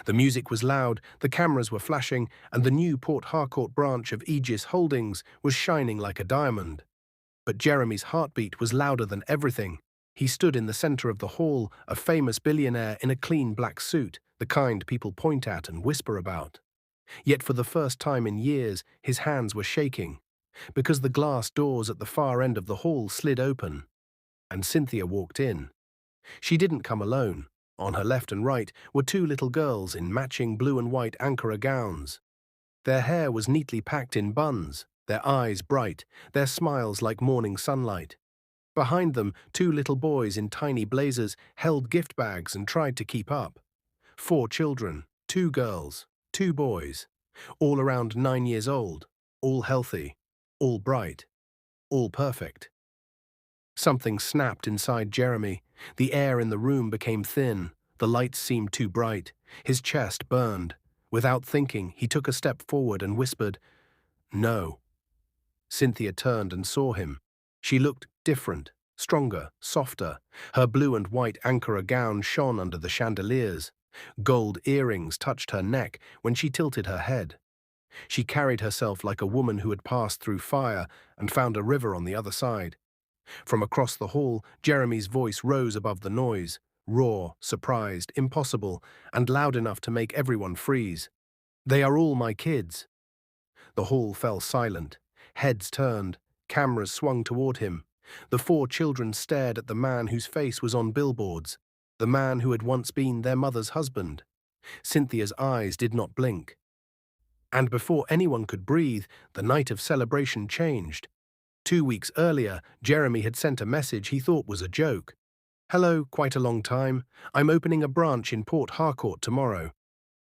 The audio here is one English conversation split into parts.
The music was loud, the cameras were flashing, and the new Port Harcourt branch of Aegis Holdings was shining like a diamond. But Jeremy's heartbeat was louder than everything. He stood in the center of the hall, a famous billionaire in a clean black suit, the kind people point at and whisper about. Yet for the first time in years, his hands were shaking, because the glass doors at the far end of the hall slid open, and Cynthia walked in. She didn't come alone. On her left and right were two little girls in matching blue and white Ankara gowns. Their hair was neatly packed in buns, their eyes bright, their smiles like morning sunlight. Behind them, two little boys in tiny blazers held gift bags and tried to keep up. 4 children, 2 girls, 2 boys, all around 9 years old, all healthy, all bright, all perfect. Something snapped inside Jeremy. The air in the room became thin. The lights seemed too bright. His chest burned. Without thinking, he took a step forward and whispered, "No." Cynthia turned and saw him. She looked different, stronger, softer. Her blue and white Ankara gown shone under the chandeliers. Gold earrings touched her neck when she tilted her head. She carried herself like a woman who had passed through fire and found a river on the other side. From across the hall, Jeremy's voice rose above the noise, raw, surprised, impossible, and loud enough to make everyone freeze. "They are all my kids." The hall fell silent. Heads turned. Cameras swung toward him. The 4 children stared at the man whose face was on billboards, the man who had once been their mother's husband. Cynthia's eyes did not blink. And before anyone could breathe, the night of celebration changed. 2 weeks earlier, Jeremy had sent a message he thought was a joke. "Hello, quite a long time. I'm opening a branch in Port Harcourt tomorrow.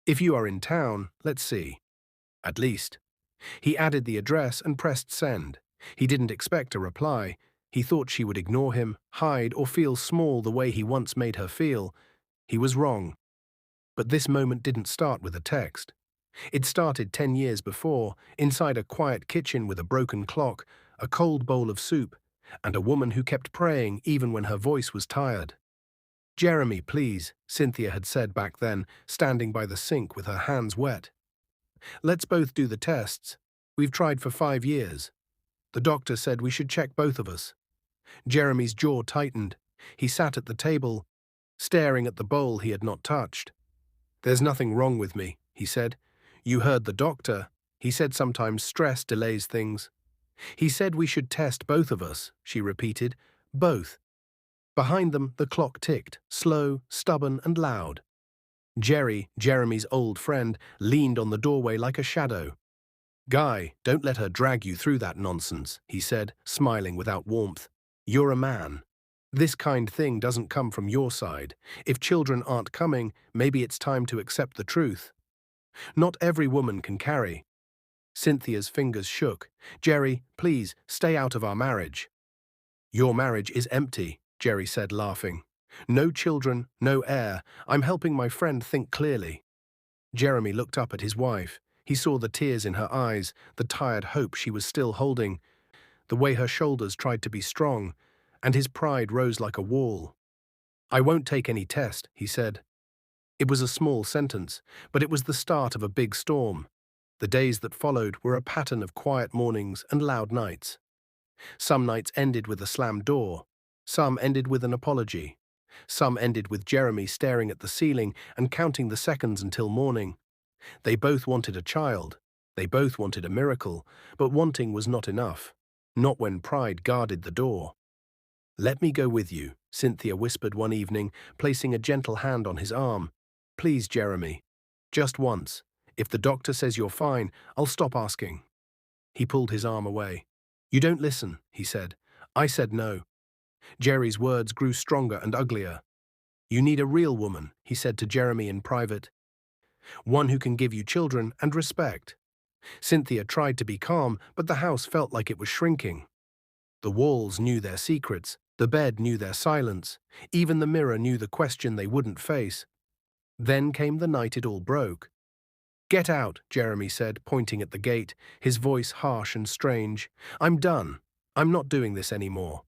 If you are in town, let's see. At least." He added the address and pressed send. He didn't expect a reply. He thought she would ignore him, hide, or feel small the way he once made her feel. He was wrong. But this moment didn't start with a text. It started 10 years before, inside a quiet kitchen with a broken clock, a cold bowl of soup, and a woman who kept praying even when her voice was tired. "Jeremy, please," Cynthia had said back then, standing by the sink with her hands wet. "Let's both do the tests. We've tried for 5 years. The doctor said we should check both of us." Jeremy's jaw tightened. He sat at the table, staring at the bowl he had not touched. "There's nothing wrong with me," he said. "You heard the doctor. He said sometimes stress delays things." "He said we should test both of us," she repeated. "Both." Behind them, the clock ticked, slow, stubborn, and loud. Jeremy's old friend, leaned on the doorway like a shadow. "Guy, don't let her drag you through that nonsense," he said, smiling without warmth. "You're a man. This kind thing doesn't come from your side. If children aren't coming, maybe it's time to accept the truth. Not every woman can carry." Cynthia's fingers shook. "Jerry, please, stay out of our marriage." "Your marriage is empty," Jerry said, laughing. "No children, no heir. I'm helping my friend think clearly." Jeremy looked up at his wife. He saw the tears in her eyes, the tired hope she was still holding, the way her shoulders tried to be strong, and his pride rose like a wall. "I won't take any test," he said. It was a small sentence, but it was the start of a big storm. The days that followed were a pattern of quiet mornings and loud nights. Some nights ended with a slammed door. Some ended with an apology. Some ended with Jeremy staring at the ceiling and counting the seconds until morning. They both wanted a child. They both wanted a miracle, but wanting was not enough. Not when pride guarded the door. "Let me go with you," Cynthia whispered one evening, placing a gentle hand on his arm. "Please, Jeremy. Just once. If the doctor says you're fine, I'll stop asking." He pulled his arm away. "You don't listen," he said. "I said no." Jerry's words grew stronger and uglier. "You need a real woman," he said to Jeremy in private. "One who can give you children and respect." Cynthia tried to be calm, but the house felt like it was shrinking. The walls knew their secrets, the bed knew their silence, even the mirror knew the question they wouldn't face. Then came the night it all broke. "Get out," Jeremy said, pointing at the gate, his voice harsh and strange. "I'm done. I'm not doing this anymore."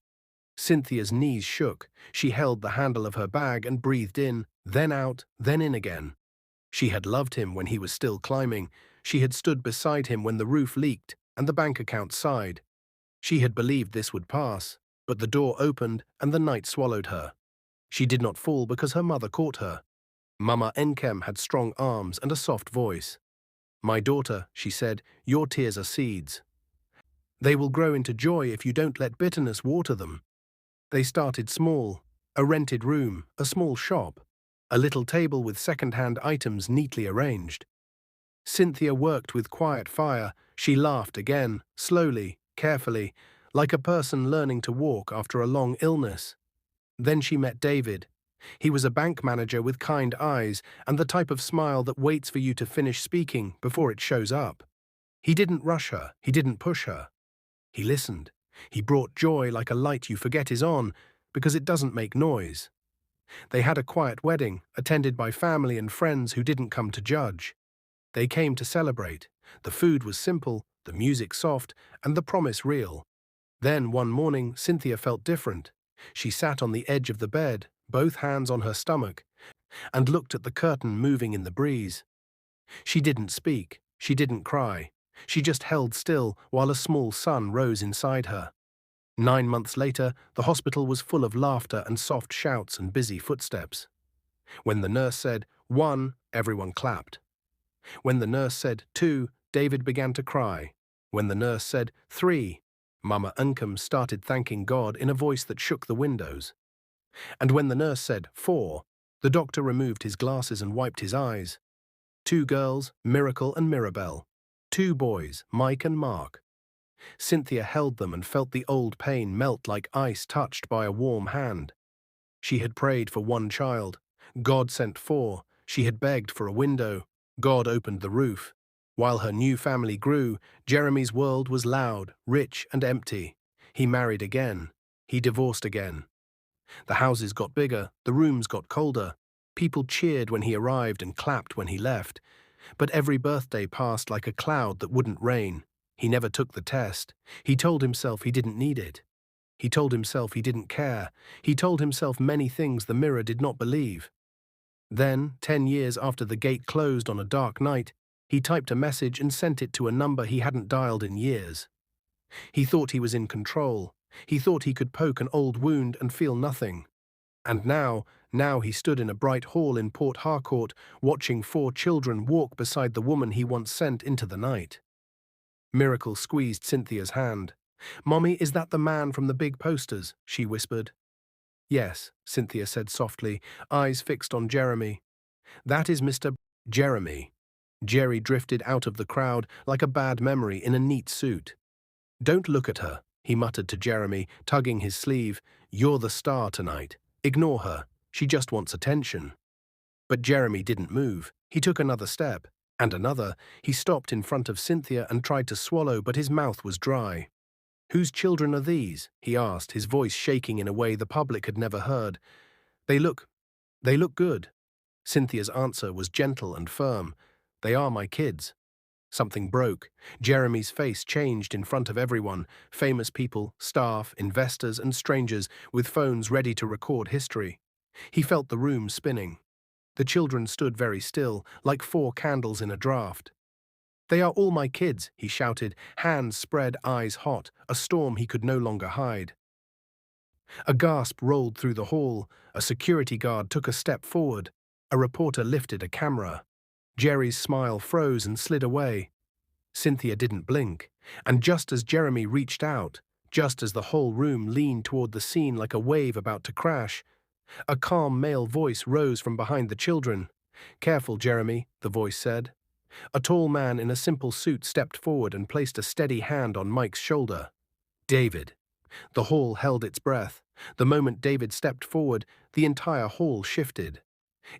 Cynthia's knees shook. She held the handle of her bag and breathed in, then out, then in again. She had loved him when he was still climbing. She had stood beside him when the roof leaked and the bank account sighed. She had believed this would pass, but the door opened and the night swallowed her. She did not fall because her mother caught her. Mama Enkem had strong arms and a soft voice. "My daughter," she said, "your tears are seeds. They will grow into joy if you don't let bitterness water them." They started small: a rented room, a small shop, a little table with second-hand items neatly arranged. Cynthia worked with quiet fire. She laughed again, slowly, carefully, like a person learning to walk after a long illness. Then she met David. He was a bank manager with kind eyes and the type of smile that waits for you to finish speaking before it shows up. He didn't rush her. He didn't push her. He listened. He brought joy like a light you forget is on because it doesn't make noise. They had a quiet wedding, attended by family and friends who didn't come to judge. They came to celebrate. The food was simple, the music soft, and the promise real. Then, one morning, Cynthia felt different. She sat on the edge of the bed, both hands on her stomach, and looked at the curtain moving in the breeze. She didn't speak. She didn't cry. She just held still while a small sun rose inside her. 9 months later, the hospital was full of laughter and soft shouts and busy footsteps. When the nurse said 1, everyone clapped. When the nurse said 2, David began to cry. When the nurse said 3, Mama Unkum started thanking God in a voice that shook the windows. And when the nurse said 4, the doctor removed his glasses and wiped his eyes. 2 girls, Miracle and Mirabelle. 2 boys, Mike and Mark. Cynthia held them and felt the old pain melt like ice touched by a warm hand. She had prayed for 1 child. God sent 4. She had begged for a window. God opened the roof. While her new family grew, Jeremy's world was loud, rich, and empty. He married again. He divorced again. The houses got bigger, the rooms got colder. People cheered when he arrived and clapped when he left. But every birthday passed like a cloud that wouldn't rain. He never took the test. He told himself he didn't need it. He told himself he didn't care. He told himself many things the mirror did not believe. Then, 10 years after the gate closed on a dark night, he typed a message and sent it to a number he hadn't dialed in years. He thought he was in control. He thought he could poke an old wound and feel nothing. And now he stood in a bright hall in Port Harcourt, watching 4 children walk beside the woman he once sent into the night. Miracle squeezed Cynthia's hand. "Mommy, is that the man from the big posters?" she whispered. "Yes," Cynthia said softly, eyes fixed on Jeremy. "That is Mr. Jeremy." Jerry drifted out of the crowd like a bad memory in a neat suit. "Don't look at her," he muttered to Jeremy, tugging his sleeve. "You're the star tonight. Ignore her. She just wants attention." But Jeremy didn't move. He took another step, and another. He stopped in front of Cynthia and tried to swallow, but his mouth was dry. "Whose children are these?" he asked, his voice shaking in a way the public had never heard. They look good." Cynthia's answer was gentle and firm. "They are my kids." Something broke. Jeremy's face changed in front of everyone, famous people, staff, investors, and strangers, with phones ready to record history. He felt the room spinning. The children stood very still, like 4 candles in a draught. "They are all my kids," he shouted, hands spread, eyes hot, a storm he could no longer hide. A gasp rolled through the hall. A security guard took a step forward. A reporter lifted a camera. Jerry's smile froze and slid away. Cynthia didn't blink, and just as Jeremy reached out, just as the whole room leaned toward the scene like a wave about to crash, a calm male voice rose from behind the children. "Careful, Jeremy," the voice said. A tall man in a simple suit stepped forward and placed a steady hand on Mike's shoulder. "David." The hall held its breath. The moment David stepped forward, the entire hall shifted.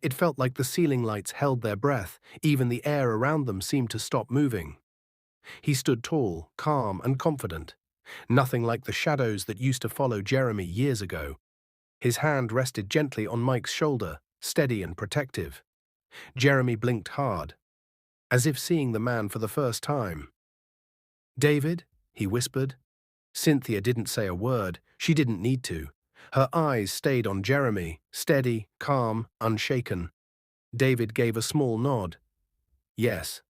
It felt like the ceiling lights held their breath. Even the air around them seemed to stop moving. He stood tall, calm, and confident. Nothing like the shadows that used to follow Jeremy years ago. His hand rested gently on Mike's shoulder, steady and protective. Jeremy blinked hard, as if seeing the man for the first time. "David?" he whispered. Cynthia didn't say a word. She didn't need to. Her eyes stayed on Jeremy, steady, calm, unshaken. David gave a small nod. Yes,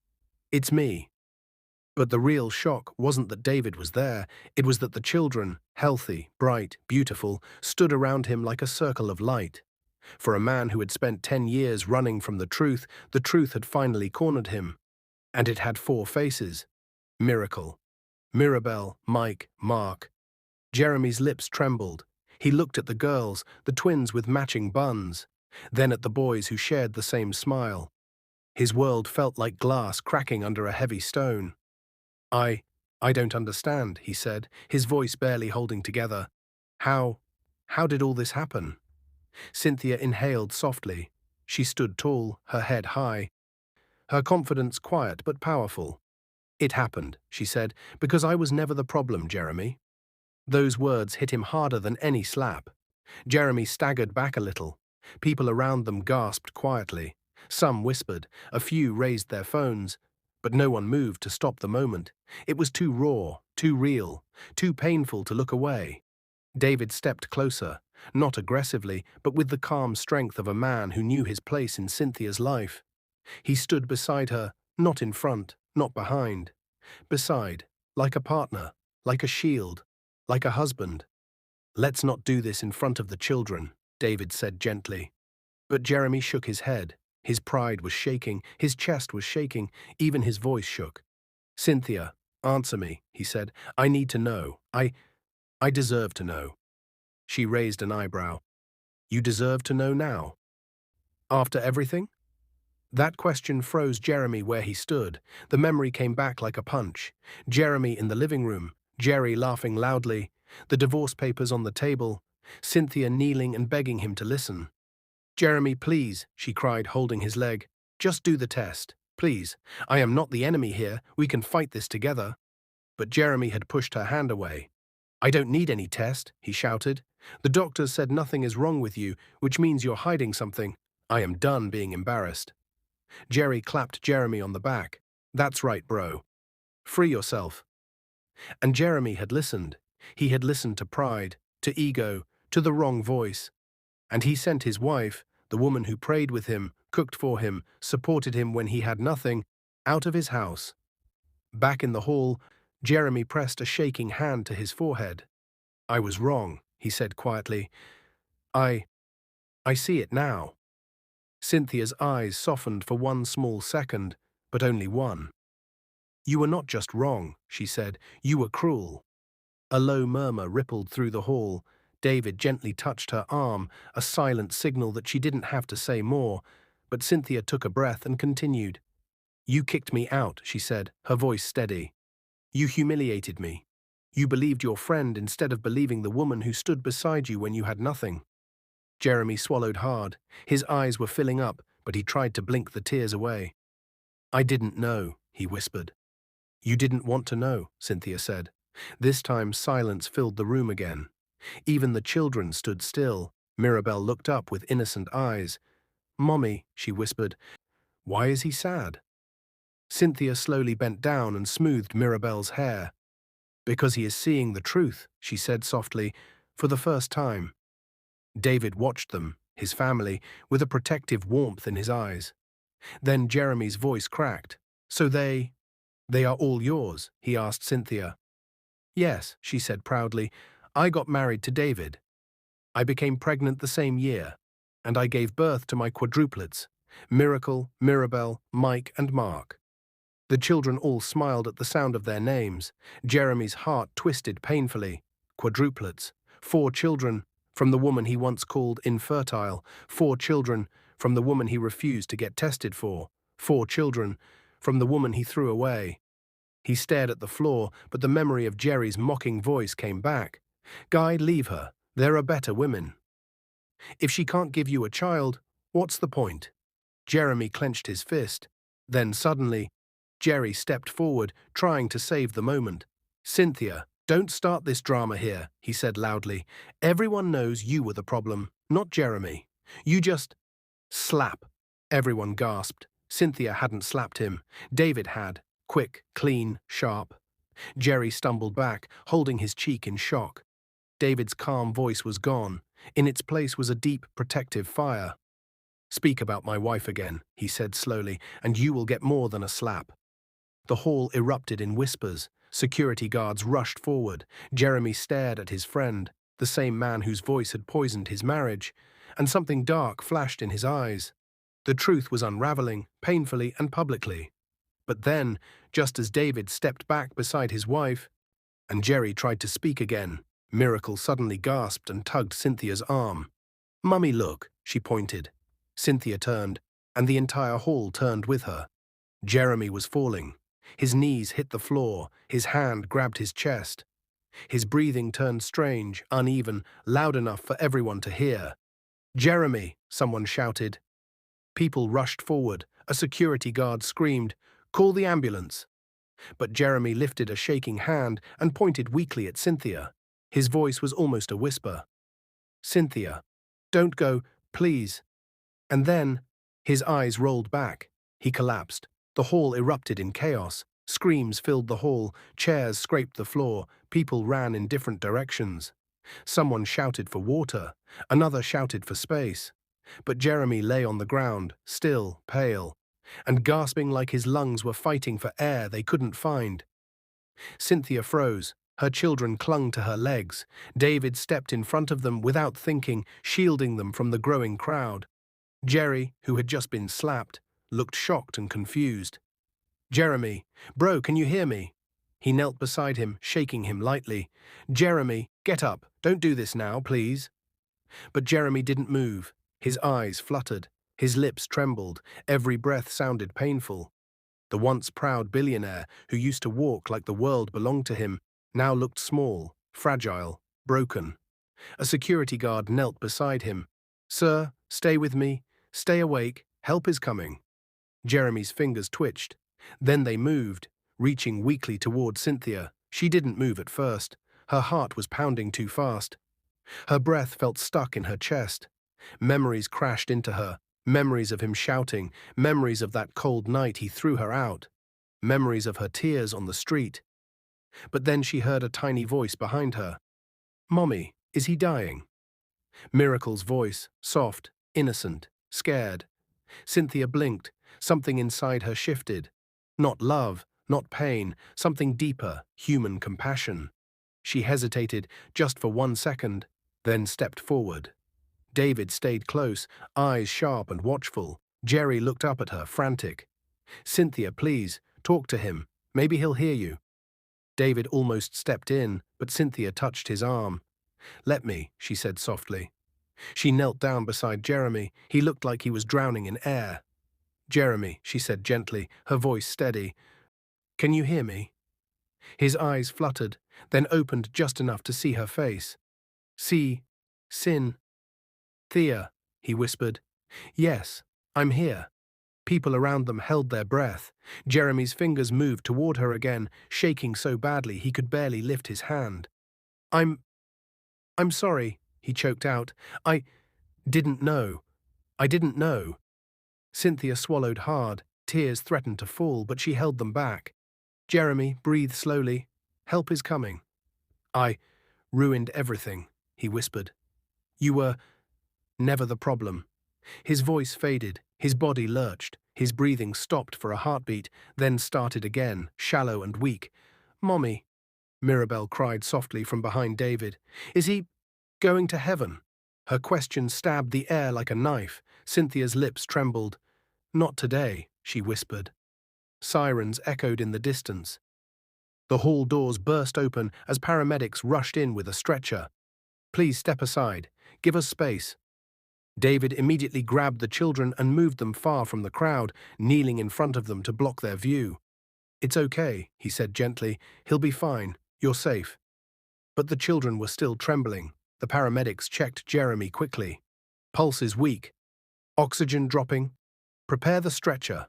it's me. But the real shock wasn't that David was there, it was that the children, healthy, bright, beautiful, stood around him like a circle of light. For a man who had spent 10 years running from the truth had finally cornered him. And it had 4 faces. Miracle. Mirabelle, Mike, Mark. Jeremy's lips trembled. He looked at the girls, the twins with matching buns, then at the boys who shared the same smile. His world felt like glass cracking under a heavy stone. I don't understand, he said, his voice barely holding together. How did all this happen? Cynthia inhaled softly. She stood tall, her head high, her confidence quiet but powerful. It happened, she said, because I was never the problem, Jeremy. Those words hit him harder than any slap. Jeremy staggered back a little. People around them gasped quietly. Some whispered, a few raised their phones, but no one moved to stop the moment. It was too raw, too real, too painful to look away. David stepped closer, not aggressively, but with the calm strength of a man who knew his place in Cynthia's life. He stood beside her, not in front, not behind. Beside, like a partner, like a shield, like a husband. Let's not do this in front of the children, David said gently. But Jeremy shook his head. His pride was shaking, his chest was shaking, even his voice shook. Cynthia, answer me, he said. I need to know. I deserve to know. She raised an eyebrow. You deserve to know now? After everything? That question froze Jeremy where he stood. The memory came back like a punch. Jeremy in the living room, Jerry laughing loudly, the divorce papers on the table, Cynthia kneeling and begging him to listen. Jeremy, please, she cried, holding his leg. Just do the test. Please. I am not the enemy here. We can fight this together. But Jeremy had pushed her hand away. I don't need any test, he shouted. The doctors said nothing is wrong with you, which means you're hiding something. I am done being embarrassed. Jerry clapped Jeremy on the back. That's right, bro. Free yourself. And Jeremy had listened. He had listened to pride, to ego, to the wrong voice. And he sent his wife, the woman who prayed with him, cooked for him, supported him when he had nothing, out of his house. Back in the hall, Jeremy pressed a shaking hand to his forehead. I was wrong, he said quietly. I see it now. Cynthia's eyes softened for one small second, but only one. You were not just wrong, she said. You were cruel. A low murmur rippled through the hall. David gently touched her arm, a silent signal that she didn't have to say more, but Cynthia took a breath and continued. You kicked me out, she said, her voice steady. You humiliated me. You believed your friend instead of believing the woman who stood beside you when you had nothing. Jeremy swallowed hard. His eyes were filling up, but he tried to blink the tears away. I didn't know, he whispered. You didn't want to know, Cynthia said. This time silence filled the room again. Even the children stood still. Mirabelle looked up with innocent eyes. Mommy, she whispered, why is he sad? Cynthia slowly bent down and smoothed Mirabelle's hair. Because he is seeing the truth, she said softly, for the first time. David watched them, his family, with a protective warmth in his eyes. Then Jeremy's voice cracked. So they are all yours, he asked Cynthia. Yes, she said proudly. I got married to David. I became pregnant the same year, and I gave birth to my quadruplets, Miracle, Mirabelle, Mike, and Mark. The children all smiled at the sound of their names. Jeremy's heart twisted painfully. Quadruplets. 4 children from the woman he once called infertile. 4 children from the woman he refused to get tested for. 4 children from the woman he threw away. He stared at the floor, but the memory of Jerry's mocking voice came back. Guy, leave her. There are better women. If she can't give you a child, what's the point? Jeremy clenched his fist. Then suddenly, Jerry stepped forward, trying to save the moment. Cynthia, don't start this drama here, he said loudly. Everyone knows you were the problem, not Jeremy. You just… Slap. Everyone gasped. Cynthia hadn't slapped him. David had. Quick, clean, sharp. Jerry stumbled back, holding his cheek in shock. David's calm voice was gone. In its place was a deep, protective fire. "Speak about my wife again," he said slowly, "and you will get more than a slap." The hall erupted in whispers. Security guards rushed forward. Jeremy stared at his friend, the same man whose voice had poisoned his marriage, and something dark flashed in his eyes. The truth was unraveling, painfully and publicly. But then, just as David stepped back beside his wife, and Jerry tried to speak again, Miracle suddenly gasped and tugged Cynthia's arm. "Mummy, look," she pointed. Cynthia turned, and the entire hall turned with her. Jeremy was falling. His knees hit the floor, his hand grabbed his chest. His breathing turned strange, uneven, loud enough for everyone to hear. "Jeremy!" someone shouted. People rushed forward. A security guard screamed, "Call the ambulance!" But Jeremy lifted a shaking hand and pointed weakly at Cynthia. His voice was almost a whisper. "Cynthia, don't go, please." And then, his eyes rolled back. He collapsed. The hall erupted in chaos. Screams filled the hall, chairs scraped the floor, people ran in different directions. Someone shouted for water, another shouted for space. But Jeremy lay on the ground, still, pale, and gasping like his lungs were fighting for air they couldn't find. Cynthia froze. Her children clung to her legs. David stepped in front of them without thinking, shielding them from the growing crowd. Jerry, who had just been slapped, looked shocked and confused. "Jeremy, bro, can you hear me?" He knelt beside him, shaking him lightly. "Jeremy, get up. Don't do this now, please." But Jeremy didn't move. His eyes fluttered. His lips trembled. Every breath sounded painful. The once proud billionaire, who used to walk like the world belonged to him, now looked small, fragile, broken. A security guard knelt beside him. "Sir, stay with me. Stay awake. Help is coming." Jeremy's fingers twitched. Then they moved, reaching weakly toward Cynthia. She didn't move at first. Her heart was pounding too fast. Her breath felt stuck in her chest. Memories crashed into her. Memories of him shouting. Memories of that cold night he threw her out. Memories of her tears on the street. But then she heard a tiny voice behind her. "Mommy, is he dying?" Miracle's voice, soft, innocent, scared. Cynthia blinked. Something inside her shifted. Not love, not pain, something deeper, human compassion. She hesitated just for 1 second, then stepped forward. David stayed close, eyes sharp and watchful. Jerry looked up at her, frantic. "Cynthia, please, talk to him. Maybe he'll hear you." David almost stepped in, but Cynthia touched his arm. "Let me," she said softly. She knelt down beside Jeremy. He looked like he was drowning in air. "Jeremy," she said gently, her voice steady. "Can you hear me?" His eyes fluttered, then opened just enough to see her face. "Thea," he whispered. "Yes, I'm here." People around them held their breath. Jeremy's fingers moved toward her again, shaking so badly he could barely lift his hand. I'm sorry," he choked out. I didn't know. I didn't know." Cynthia swallowed hard. Tears threatened to fall, but she held them back. "Jeremy, breathe slowly. Help is coming." "I ruined everything," he whispered. "You were never the problem." His voice faded, his body lurched, his breathing stopped for a heartbeat, then started again, shallow and weak. "Mommy," Mirabelle cried softly from behind David. "Is he going to heaven?" Her question stabbed the air like a knife. Cynthia's lips trembled. "Not today," she whispered. Sirens echoed in the distance. The hall doors burst open as paramedics rushed in with a stretcher. "Please step aside. Give us space." David immediately grabbed the children and moved them far from the crowd, kneeling in front of them to block their view. "It's okay," he said gently. "He'll be fine. You're safe." But the children were still trembling. The paramedics checked Jeremy quickly. "Pulse is weak. Oxygen dropping. Prepare the stretcher."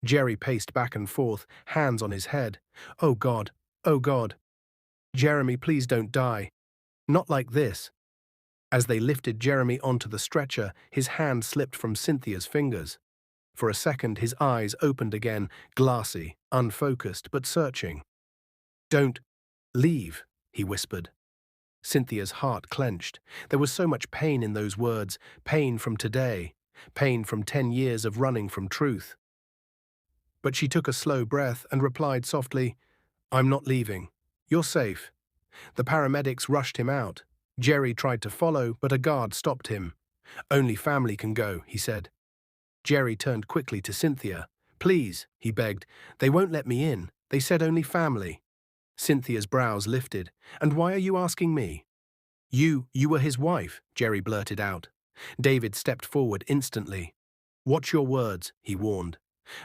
Jerry paced back and forth, hands on his head. "Oh God, oh God. Jeremy, please don't die. Not like this." As they lifted Jeremy onto the stretcher, his hand slipped from Cynthia's fingers. For a second, his eyes opened again, glassy, unfocused, but searching. "Don't leave," he whispered. Cynthia's heart clenched. There was so much pain in those words, pain from today. pain from 10 years of running from truth. But she took a slow breath and replied softly, "I'm not leaving. You're safe." The paramedics rushed him out. Jerry tried to follow, but a guard stopped him. "Only family can go," he said. Jerry turned quickly to Cynthia. "Please," he begged. "They won't let me in. They said only family." Cynthia's brows lifted. "And why are you asking me?" You were his wife," Jerry blurted out. David stepped forward instantly. "Watch your words," he warned.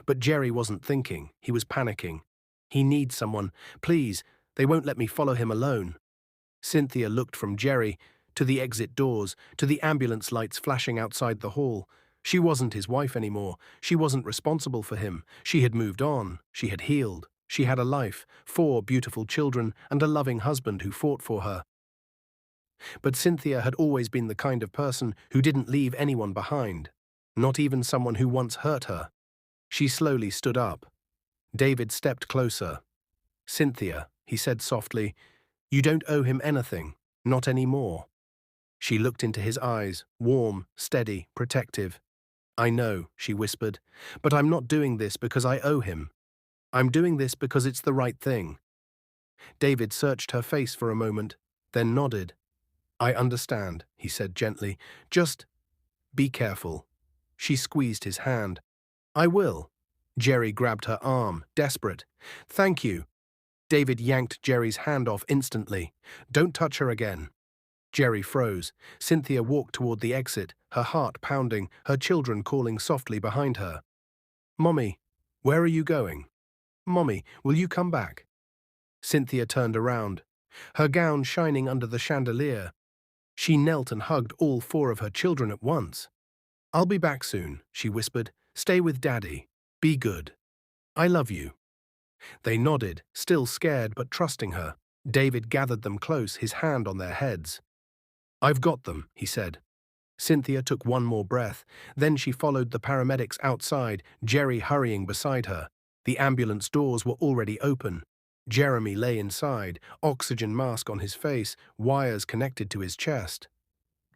But Jerry wasn't thinking. He was panicking. "He needs someone. Please, they won't let me follow him alone." Cynthia looked from Jerry to the exit doors, to the ambulance lights flashing outside the hall. She wasn't his wife anymore. She wasn't responsible for him. She had moved on. She had healed. She had a life, 4 beautiful children, and a loving husband who fought for her. But Cynthia had always been the kind of person who didn't leave anyone behind, not even someone who once hurt her. She slowly stood up. David stepped closer. "Cynthia," he said softly, "you don't owe him anything, not anymore." She looked into his eyes, warm, steady, protective. "I know," she whispered, "but I'm not doing this because I owe him. I'm doing this because it's the right thing." David searched her face for a moment, then nodded. "I understand," he said gently. "Just be careful." She squeezed his hand. "I will." Jerry grabbed her arm, desperate. "Thank you." David yanked Jerry's hand off instantly. "Don't touch her again." Jerry froze. Cynthia walked toward the exit, her heart pounding, her children calling softly behind her. "Mommy, where are you going? Mommy, will you come back?" Cynthia turned around, her gown shining under the chandelier. She knelt and hugged all 4 of her children at once. "I'll be back soon," she whispered. "Stay with Daddy. Be good. I love you." They nodded, still scared but trusting her. David gathered them close, his hand on their heads. "I've got them," he said. Cynthia took one more breath. Then she followed the paramedics outside, Jerry hurrying beside her. The ambulance doors were already open. Jeremy lay inside, oxygen mask on his face, wires connected to his chest.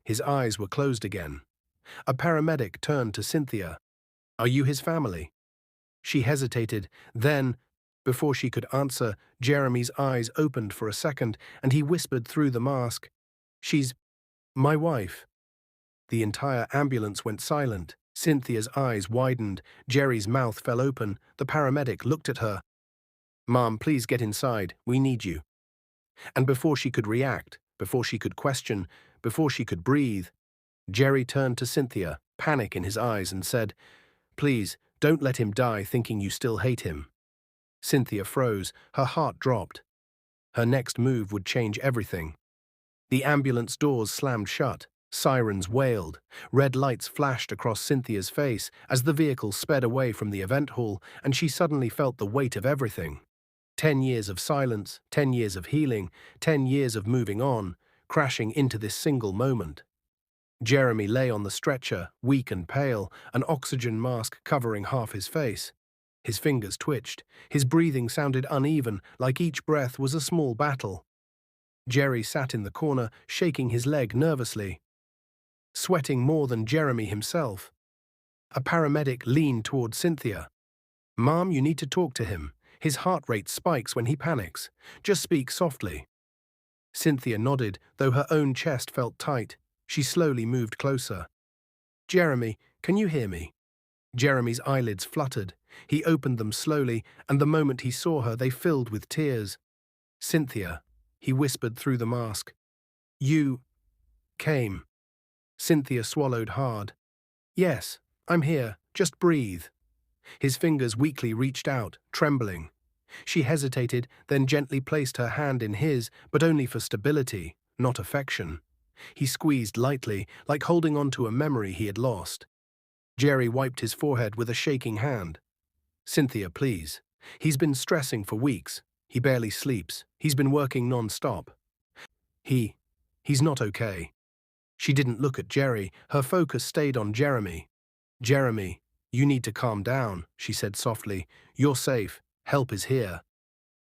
His eyes were closed again. A paramedic turned to Cynthia. "Are you his family?" She hesitated. Then, before she could answer, Jeremy's eyes opened for a second, and he whispered through the mask, "She's my wife." The entire ambulance went silent. Cynthia's eyes widened. Jerry's mouth fell open. The paramedic looked at her. "Mom, please get inside. We need you." And before she could react, before she could question, before she could breathe, Jerry turned to Cynthia, panic in his eyes, and said, "Please, don't let him die thinking you still hate him." Cynthia froze. Her heart dropped. Her next move would change everything. The ambulance doors slammed shut. Sirens wailed. Red lights flashed across Cynthia's face as the vehicle sped away from the event hall, and she suddenly felt the weight of everything. 10 years of silence, 10 years of healing, 10 years of moving on, crashing into this single moment. Jeremy lay on the stretcher, weak and pale, an oxygen mask covering half his face. His fingers twitched. His breathing sounded uneven, like each breath was a small battle. Jerry sat in the corner, shaking his leg nervously, sweating more than Jeremy himself. A paramedic leaned toward Cynthia. "Mom, you need to talk to him. His heart rate spikes when he panics. Just speak softly." Cynthia nodded, though her own chest felt tight. She slowly moved closer. "Jeremy, can you hear me?" Jeremy's eyelids fluttered. He opened them slowly, and the moment he saw her, they filled with tears. "Cynthia," he whispered through the mask. "You came." Cynthia swallowed hard. "Yes, I'm here. Just breathe." His fingers weakly reached out, trembling. She hesitated, then gently placed her hand in his, but only for stability, not affection. He squeezed lightly, like holding on to a memory he had lost. Jerry wiped his forehead with a shaking hand. "Cynthia, please. He's been stressing for weeks. He barely sleeps. He's been working non-stop. He's not okay." She didn't look at Jerry. Her focus stayed on Jeremy. "Jeremy, you need to calm down," she said softly. "You're safe. Help is here."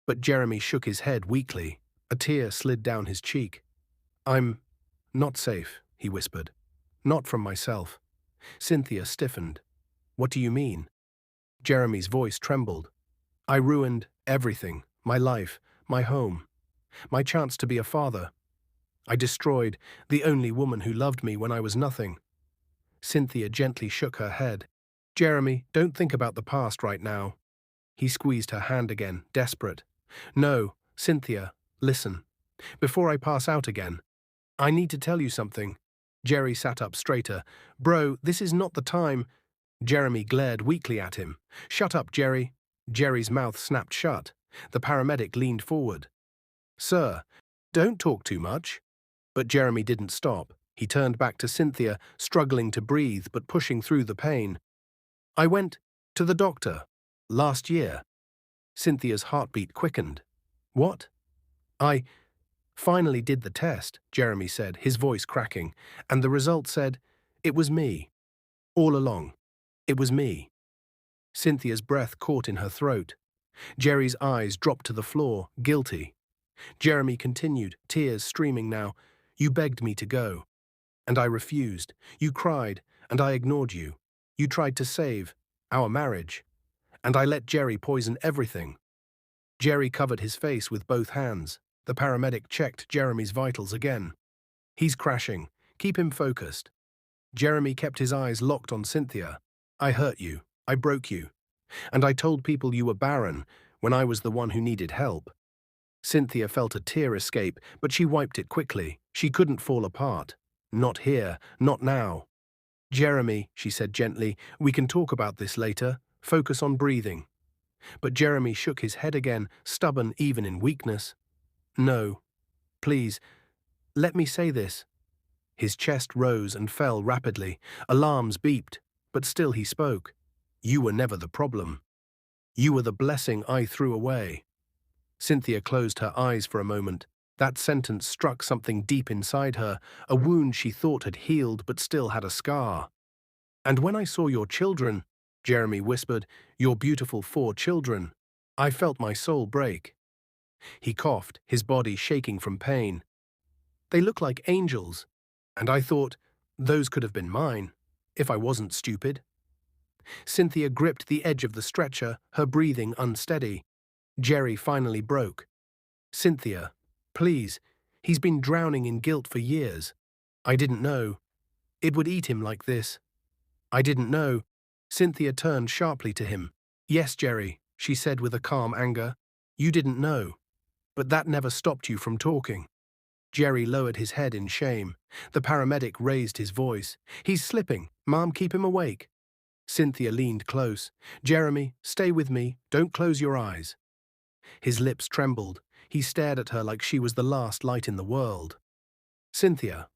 But Jeremy shook his head weakly. A tear slid down his cheek. "I'm not safe," he whispered. "Not from myself." Cynthia stiffened. What do you mean? Jeremy's voice trembled. I ruined everything. My life, my home, my chance to be a father. I destroyed the only woman who loved me when I was nothing. Cynthia gently shook her head. Jeremy, don't think about the past right now. He squeezed her hand again, desperate. No, Cynthia, listen. Before I pass out again, I need to tell you something. Jerry sat up straighter. Bro, this is not the time. Jeremy glared weakly at him. Shut up, Jerry. Jerry's mouth snapped shut. The paramedic leaned forward. Sir, don't talk too much. But Jeremy didn't stop. He turned back to Cynthia, struggling to breathe but pushing through the pain. I went to the doctor last year. Cynthia's heartbeat quickened. What? I finally did the test, Jeremy said, his voice cracking, and the result said, it was me. All along. It was me. Cynthia's breath caught in her throat. Jerry's eyes dropped to the floor, guilty. Jeremy continued, tears streaming now. You begged me to go. And I refused. You cried, and I ignored you. You tried to save our marriage. And I let Jerry poison everything. Jerry covered his face with both hands. The paramedic checked Jeremy's vitals again. He's crashing. Keep him focused. Jeremy kept his eyes locked on Cynthia. I hurt you. I broke you. And I told people you were barren when I was the one who needed help. Cynthia felt a tear escape, but she wiped it quickly. She couldn't fall apart. Not here, not now. Jeremy, she said gently, we can talk about this later. Focus on breathing. But Jeremy shook his head again, stubborn even in weakness. No. Please, let me say this. His chest rose and fell rapidly. Alarms beeped, but still he spoke. You were never the problem. You were the blessing I threw away. Cynthia closed her eyes for a moment. That sentence struck something deep inside her, a wound she thought had healed but still had a scar. And when I saw your children, Jeremy whispered, your beautiful 4 children, I felt my soul break. He coughed, his body shaking from pain. They look like angels, and I thought, those could have been mine, if I wasn't stupid. Cynthia gripped the edge of the stretcher, her breathing unsteady. Jerry finally broke. Cynthia, please, he's been drowning in guilt for years. I didn't know. It would eat him like this. I didn't know. Cynthia turned sharply to him. Yes, Jerry, she said with a calm anger. You didn't know. But that never stopped you from talking. Jerry lowered his head in shame. The paramedic raised his voice. He's slipping. Mom, keep him awake. Cynthia leaned close. Jeremy, stay with me. Don't close your eyes. His lips trembled. He stared at her like she was the last light in the world. Cynthia,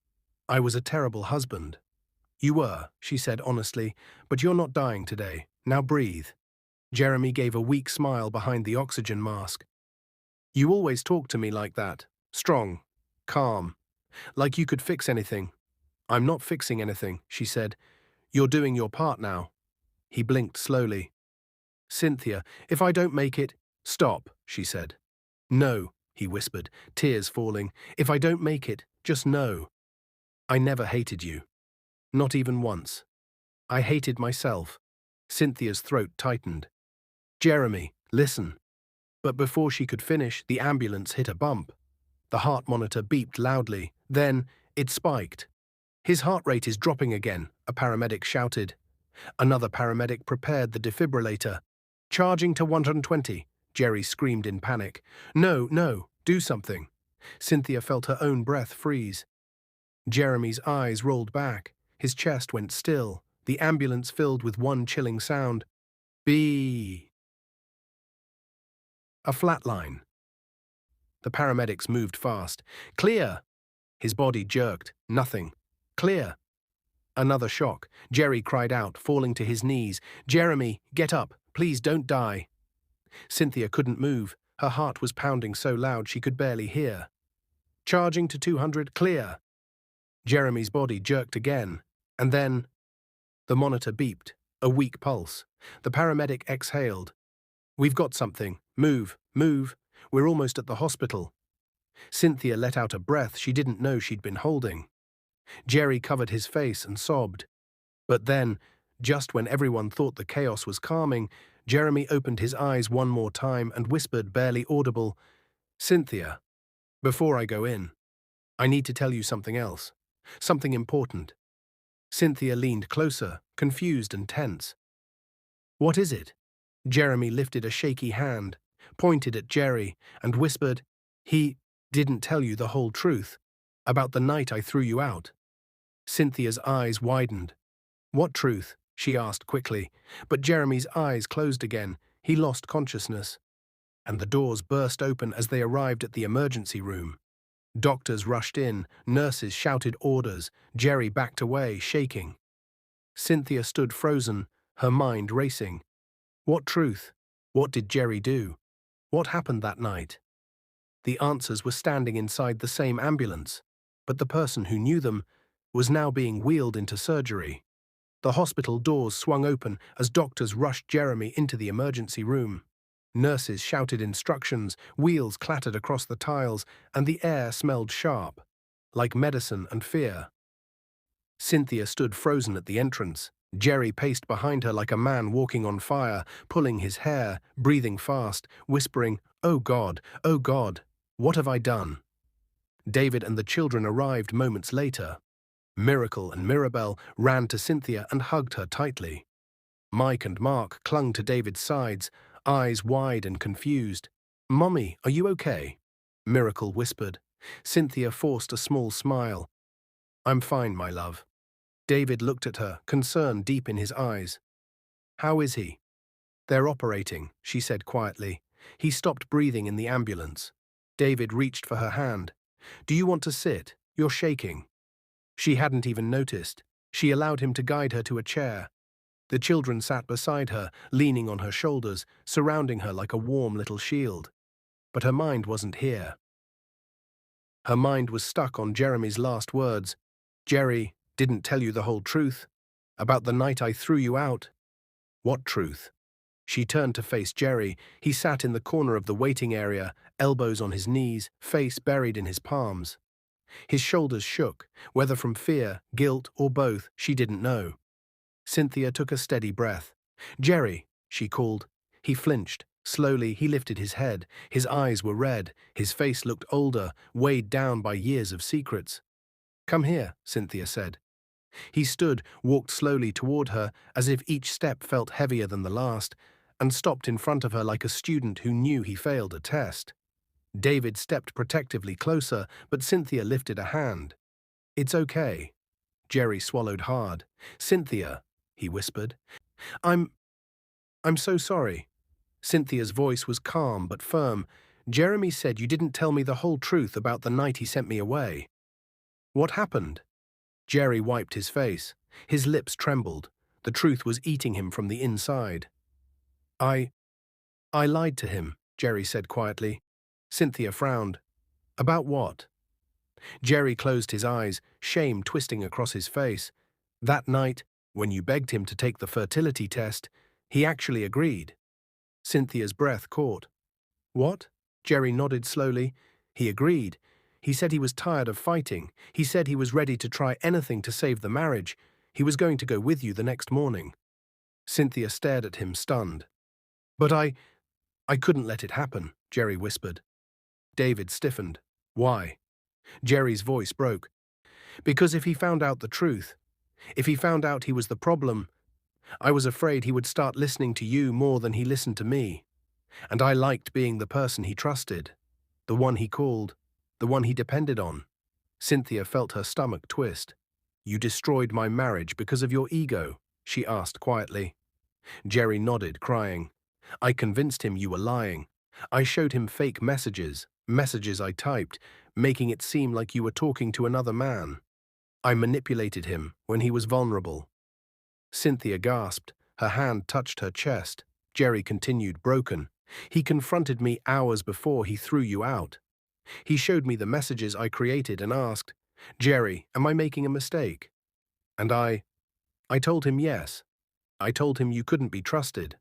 I was a terrible husband. You were, she said honestly, but you're not dying today. Now breathe. Jeremy gave a weak smile behind the oxygen mask. You always talk to me like that. Strong. Calm. Like you could fix anything. I'm not fixing anything, she said. You're doing your part now. He blinked slowly. Cynthia, if I don't make it, stop, she said. No, he whispered, tears falling. If I don't make it, just know. I never hated you. Not even once. I hated myself. Cynthia's throat tightened. Jeremy, listen. But before she could finish, the ambulance hit a bump. The heart monitor beeped loudly. Then, it spiked. His heart rate is dropping again, a paramedic shouted. Another paramedic prepared the defibrillator. Charging to 120, Jerry screamed in panic. No, no, do something. Cynthia felt her own breath freeze. Jeremy's eyes rolled back. His chest went still. The ambulance filled with one chilling sound. B. A flatline. The paramedics moved fast. Clear! His body jerked. Nothing. Clear! Another shock. Jerry cried out, falling to his knees. Jeremy, get up. Please don't die. Cynthia couldn't move. Her heart was pounding so loud she could barely hear. Charging to 200. Clear! Jeremy's body jerked again. And then... The monitor beeped. A weak pulse. The paramedic exhaled. We've got something. Move, move. We're almost at the hospital. Cynthia let out a breath she didn't know she'd been holding. Jerry covered his face and sobbed. But then, just when everyone thought the chaos was calming, Jeremy opened his eyes one more time and whispered, barely audible, "Cynthia, before I go in, I need to tell you something else. Something important." Cynthia leaned closer, confused and tense. "What is it?" Jeremy lifted a shaky hand, pointed at Jerry, and whispered, "He didn't tell you the whole truth about the night I threw you out." Cynthia's eyes widened. "What truth?" she asked quickly, but Jeremy's eyes closed again. He lost consciousness, and the doors burst open as they arrived at the emergency room. Doctors rushed in, nurses shouted orders, Jerry backed away, shaking. Cynthia stood frozen, her mind racing. What truth? What did Jerry do? What happened that night? The answers were standing inside the same ambulance, but the person who knew them was now being wheeled into surgery. The hospital doors swung open as doctors rushed Jeremy into the emergency room. Nurses shouted instructions, wheels clattered across the tiles, and the air smelled sharp, like medicine and fear. Cynthia stood frozen at the entrance. Jerry paced behind her like a man walking on fire, pulling his hair, breathing fast, whispering, oh God, what have I done?" David and the children arrived moments later. Miracle and Mirabelle ran to Cynthia and hugged her tightly. Mike and Mark clung to David's sides, eyes wide and confused. "Mommy, are you okay?" Miracle whispered. Cynthia forced a small smile. "I'm fine, my love." David looked at her, concern deep in his eyes. "How is he?" "They're operating," she said quietly. He stopped breathing in the ambulance. David reached for her hand. "Do you want to sit? You're shaking." She hadn't even noticed. She allowed him to guide her to a chair. The children sat beside her, leaning on her shoulders, surrounding her like a warm little shield. But her mind wasn't here. Her mind was stuck on Jeremy's last words. "Jerry didn't tell you the whole truth? About the night I threw you out?" "What truth?" She turned to face Jerry. He sat in the corner of the waiting area, elbows on his knees, face buried in his palms. His shoulders shook, whether from fear, guilt, or both, she didn't know. Cynthia took a steady breath. "Jerry," she called. He flinched. Slowly, he lifted his head. His eyes were red. His face looked older, weighed down by years of secrets. "Come here," Cynthia said. He stood, walked slowly toward her, as if each step felt heavier than the last, and stopped in front of her like a student who knew he failed a test. David stepped protectively closer, but Cynthia lifted a hand. "It's okay." Jerry swallowed hard. "Cynthia," he whispered. I'm so sorry." Cynthia's voice was calm but firm. "Jeremy said you didn't tell me the whole truth about the night he sent me away." "What happened?" Jerry wiped his face. His lips trembled. The truth was eating him from the inside. I lied to him," Jerry said quietly. Cynthia frowned. "About what?" Jerry closed his eyes, shame twisting across his face. "That night, when you begged him to take the fertility test, he actually agreed." Cynthia's breath caught. "What?" Jerry nodded slowly. "He agreed. He said he was tired of fighting. He said he was ready to try anything to save the marriage. He was going to go with you the next morning." Cynthia stared at him, stunned. "But I couldn't let it happen," Jerry whispered. David stiffened. "Why?" Jerry's voice broke. "Because if he found out the truth, if he found out he was the problem, I was afraid he would start listening to you more than he listened to me. And I liked being the person he trusted, the one he called, the one he depended on." Cynthia felt her stomach twist. "You destroyed my marriage because of your ego?" she asked quietly. Jerry nodded, crying. "I convinced him you were lying. I showed him fake messages I typed, making it seem like you were talking to another man. I manipulated him when he was vulnerable." Cynthia gasped. Her hand touched her chest. Jerry continued, broken. "He confronted me hours before he threw you out. He showed me the messages I created and asked, 'Jerry, am I making a mistake?' And I told him yes. I told him you couldn't be trusted.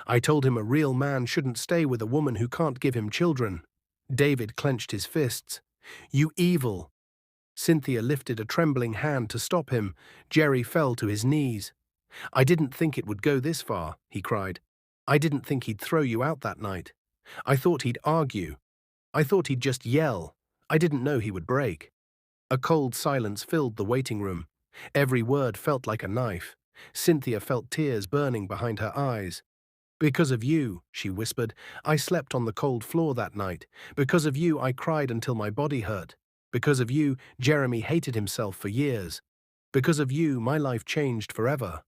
I told him a real man shouldn't stay with a woman who can't give him children." David clenched his fists. "You evil!" Cynthia lifted a trembling hand to stop him. Jerry fell to his knees. "I didn't think it would go this far," he cried. "I didn't think he'd throw you out that night. I thought he'd argue. I thought he'd just yell. I didn't know he would break." A cold silence filled the waiting room. Every word felt like a knife. Cynthia felt tears burning behind her eyes. "Because of you," she whispered, "I slept on the cold floor that night. Because of you, I cried until my body hurt. Because of you, Jeremy hated himself for years. Because of you, my life changed forever."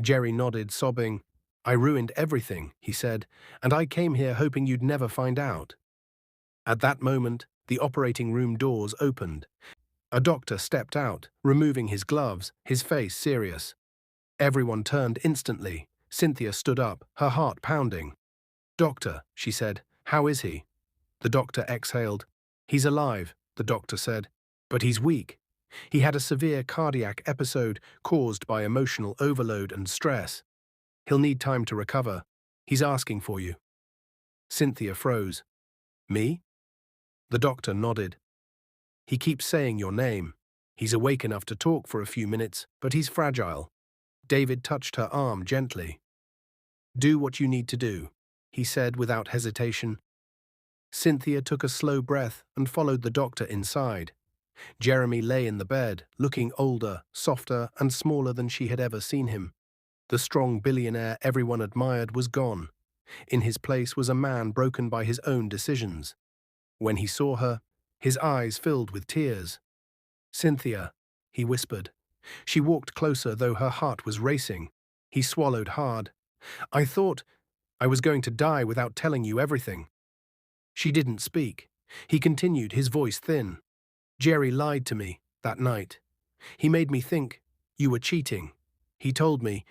Jerry nodded, sobbing. "I ruined everything," he said, "and I came here hoping you'd never find out." At that moment, the operating room doors opened. A doctor stepped out, removing his gloves, his face serious. Everyone turned instantly. Cynthia stood up, her heart pounding. "Doctor," she said, "how is he?" The doctor exhaled. "He's alive," the doctor said, "but he's weak. He had a severe cardiac episode caused by emotional overload and stress. He'll need time to recover. He's asking for you." Cynthia froze. "Me?" The doctor nodded. "He keeps saying your name. He's awake enough to talk for a few minutes, but he's fragile." David touched her arm gently. "Do what you need to do," he said without hesitation. Cynthia took a slow breath and followed the doctor inside. Jeremy lay in the bed, looking older, softer, and smaller than she had ever seen him. The strong billionaire everyone admired was gone. In his place was a man broken by his own decisions. When he saw her, his eyes filled with tears. "Cynthia," he whispered. She walked closer, though her heart was racing. He swallowed hard. "I thought I was going to die without telling you everything." She didn't speak. He continued, his voice thin. "Jerry lied to me that night. He made me think you were cheating. He told me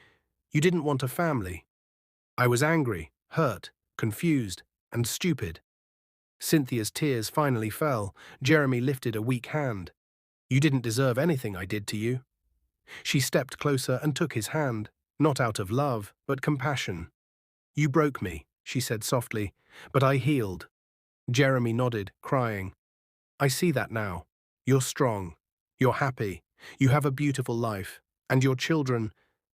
you didn't want a family. I was angry, hurt, confused, and stupid." Cynthia's tears finally fell. Jeremy lifted a weak hand. "You didn't deserve anything I did to you." She stepped closer and took his hand, not out of love, but compassion. "You broke me," she said softly, "but I healed." Jeremy nodded, crying. "I see that now. You're strong. You're happy. You have a beautiful life. And your children,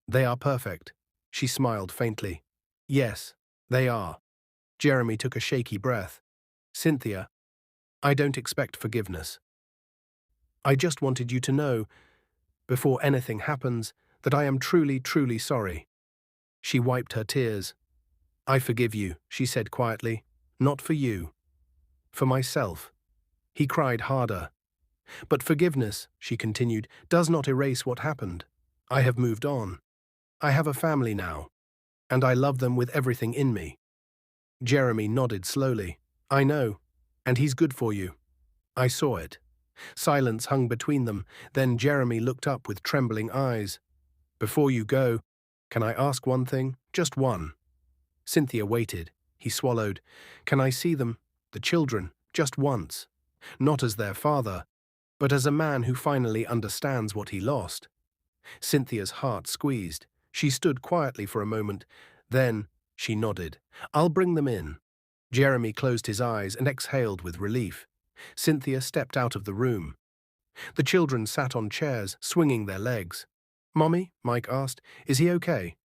they are perfect." She smiled faintly. "Yes, they are." Jeremy took a shaky breath. "Cynthia, I don't expect forgiveness. I just wanted you to know, before anything happens, that I am truly, truly sorry." She wiped her tears. "I forgive you," she said quietly. "Not for you. For myself." He cried harder. "But forgiveness," she continued, "does not erase what happened. I have moved on. I have a family now, and I love them with everything in me." Jeremy nodded slowly. "I know, and he's good for you. I saw it." Silence hung between them. Then Jeremy looked up with trembling eyes. "Before you go, can I ask one thing? Just one." Cynthia waited. He swallowed. "Can I see them, the children, just once? Not as their father, but as a man who finally understands what he lost." Cynthia's heart squeezed. She stood quietly for a moment. Then she nodded. "I'll bring them in." Jeremy closed his eyes and exhaled with relief. Cynthia stepped out of the room. The children sat on chairs, swinging their legs. "Mommy," Mike asked, "is he okay?"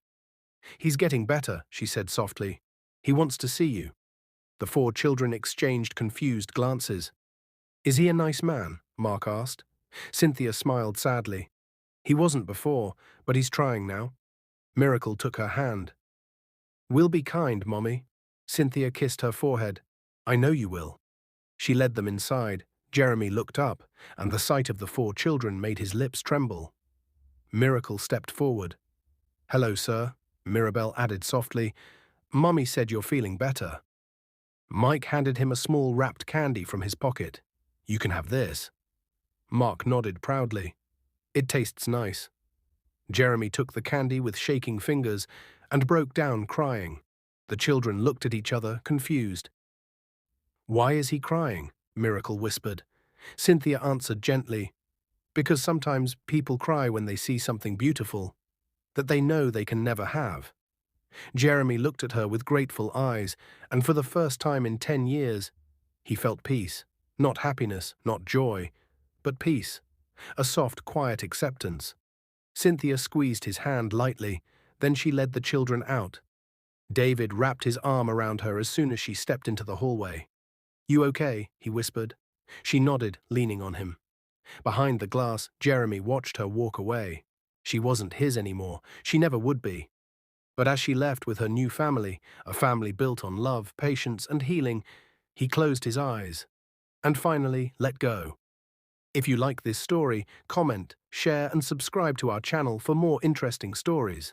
"He's getting better," she said softly. "He wants to see you." The 4 children exchanged confused glances. "Is he a nice man?" Mark asked. Cynthia smiled sadly. "He wasn't before, but he's trying now." Miracle took her hand. "We'll be kind, Mommy." Cynthia kissed her forehead. "I know you will." She led them inside. Jeremy looked up, and the sight of the 4 children made his lips tremble. Miracle stepped forward. "Hello, sir," Mirabelle added softly. "Mommy said you're feeling better." Mike handed him a small wrapped candy from his pocket. "You can have this." Mark nodded proudly. "It tastes nice." Jeremy took the candy with shaking fingers and broke down crying. The children looked at each other, confused. "Why is he crying?" Miracle whispered. Cynthia answered gently, "Because sometimes people cry when they see something beautiful that they know they can never have." Jeremy looked at her with grateful eyes, and for the first time in 10 years, he felt peace. Not happiness, not joy, but peace. a soft, quiet acceptance. Cynthia squeezed his hand lightly, then she led the children out. David wrapped his arm around her as soon as she stepped into the hallway. "You okay?" he whispered. She nodded, leaning on him. Behind the glass, Jeremy watched her walk away. She wasn't his anymore. She never would be. But as she left with her new family, a family built on love, patience, and healing, he closed his eyes and finally let go. If you like this story, comment, share, and subscribe to our channel for more interesting stories.